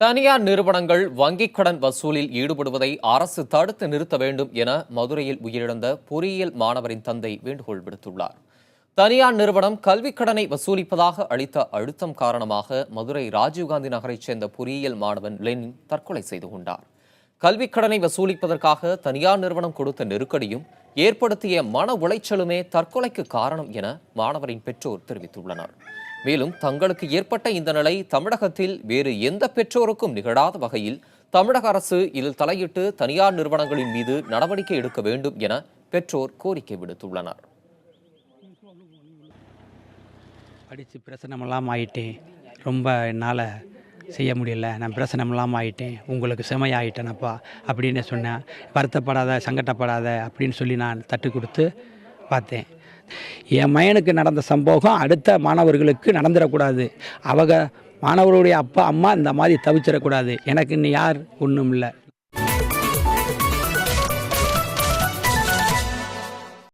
தனியார் நிறுவனங்கள் வங்கிக் கடன் வசூலில் ஈடுபடுவதை அரசு தடுத்து நிறுத்த வேண்டும் என மதுரையில் உயிரிழந்த பொறியியல் மாணவரின் தந்தை வேண்டுகோள் விடுத்துள்ளார். தனியார் நிறுவனம் கல்விக் கடனை வசூலிப்பதாக அளித்த அழுத்தம் காரணமாக மதுரை ராஜீவ்காந்தி நகரைச் சேர்ந்த பொறியியல் மாணவன் லெனின் தற்கொலை செய்து கொண்டார். கல்விக் கடனை வசூலிப்பதற்காக தனியார் நிறுவனம் கொடுத்த நெருக்கடியும் ஏற்படுத்திய மன உளைச்சலுமே தற்கொலைக்கு காரணம் என மாணவரின் பெற்றோர் தெரிவித்துள்ளனர். மேலும் தங்களுக்கு ஏற்பட்ட இந்த நிலை தமிழகத்தில் வேறு எந்த பெற்றோருக்கும் நிகழாத வகையில் தமிழக அரசு இதில் தலையிட்டு தனியார் நிறுவனங்களின் மீது நடவடிக்கை எடுக்க வேண்டும் என பெற்றோர் கோரிக்கை விடுத்துள்ளனர். படித்து பிரசனமெல்லாம் ஆயிட்டேன், ரொம்ப என்னால் செய்ய முடியல, நான் பிரசனமெல்லாம் ஆயிட்டேன், உங்களுக்கு செமையாயிட்டேனப்பா அப்படின்னு சொன்னேன். வருத்தப்படாத, சங்கடப்படாத அப்படின்னு சொல்லி நான் தட்டு கொடுத்து பார்த்தேன். என் மகனுக்கு நடந்த சம்பவம் அடுத்த மாணவர்களுக்கு நடந்துடக்கூடாது. அவங்க மாணவர்களுடைய அப்பா அம்மா இந்த மாதிரி தவிச்சிடக்கூடாது. எனக்கு இன்னும் யார் ஒன்றும் இல்லை.